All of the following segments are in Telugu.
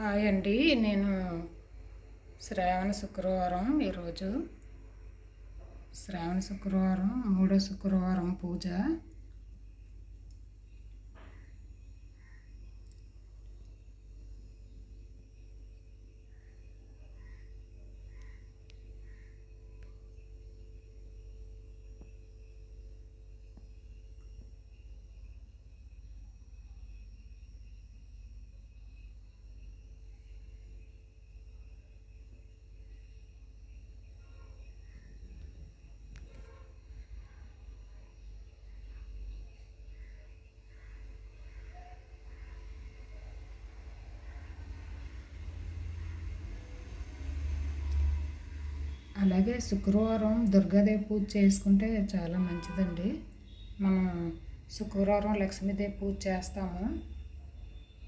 హాయ్ అండి. నేను శ్రావణ శుక్రవారం ఈరోజు శ్రావణ శుక్రవారం మూడో శుక్రవారం పూజ. అలాగే శుక్రవారం దుర్గాదేవి పూజ చేసుకుంటే చాలా మంచిదండి. మనం శుక్రవారం లక్ష్మీదేవి పూజ చేస్తాము,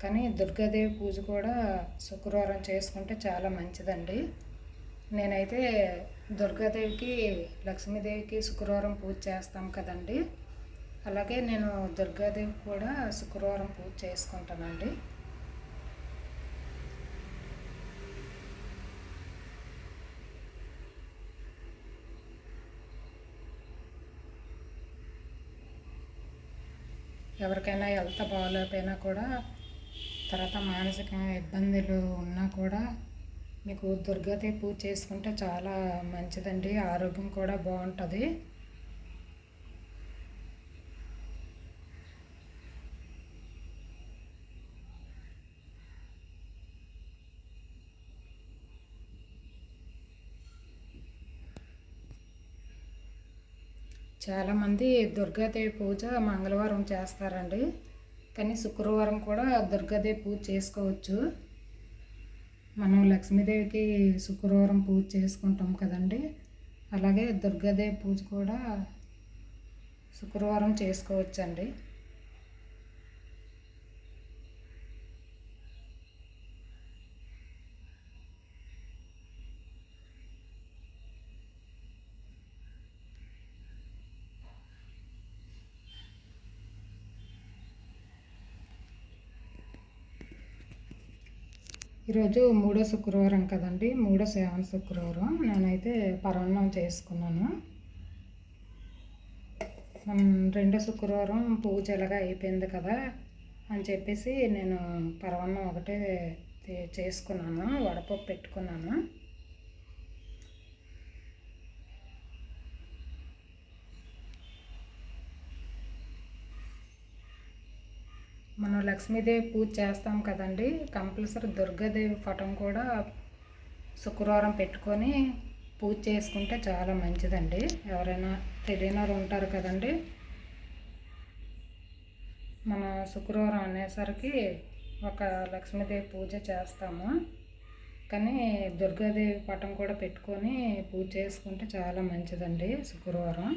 కానీ దుర్గాదేవి పూజ కూడా శుక్రవారం చేసుకుంటే చాలా మంచిదండి. నేనైతే దుర్గాదేవికి లక్ష్మీదేవికి శుక్రవారం పూజ చేస్తాం కదండి, అలాగే నేను దుర్గాదేవికి కూడా శుక్రవారం పూజ చేసుకుంటానండి. ఎవరికైనా హెల్త్ బాగోలేకపోయినా కూడా, తర్వాత మానసిక ఇబ్బందులు ఉన్నా కూడా మీకు దుర్గాదేవి పూజ చేసుకుంటే చాలా మంచిదండి. ఆరోగ్యం కూడా బాగుంటుంది. చాలామంది దుర్గాదేవి పూజ మంగళవారం చేస్తారండి, కానీ శుక్రవారం కూడా దుర్గాదేవి పూజ చేసుకోవచ్చు. మనం లక్ష్మీదేవికి శుక్రవారం పూజ చేసుకుంటాం కదండి, అలాగే దుర్గాదేవి పూజ కూడా శుక్రవారం చేసుకోవచ్చండి. ఈరోజు మూడో శుక్రవారం కదండి, మూడో శ్రావణ శుక్రవారం. నేనైతే పరమాన్నం చేసుకున్నాను. రెండో శుక్రవారం పూజ ఎలాగా అయిపోయింది కదా అని చెప్పేసి నేను పరమాన్నం ఒకటే చేసుకున్నాను, వడపప్పు పెట్టుకున్నాను. మనం లక్ష్మీదేవి పూజ చేస్తాం కదండి, కంపల్సరీ దుర్గాదేవి పటం కూడా శుక్రవారం పెట్టుకొని పూజ చేసుకుంటే చాలా మంచిదండి. ఎవరైనా తెలియని వారు ఉంటారు కదండి, మన శుక్రవారం అనేసరికి ఒక లక్ష్మీదేవి పూజ చేస్తాము, కానీ దుర్గాదేవి పటం కూడా పెట్టుకొని పూజ చేసుకుంటే చాలా మంచిదండి శుక్రవారం.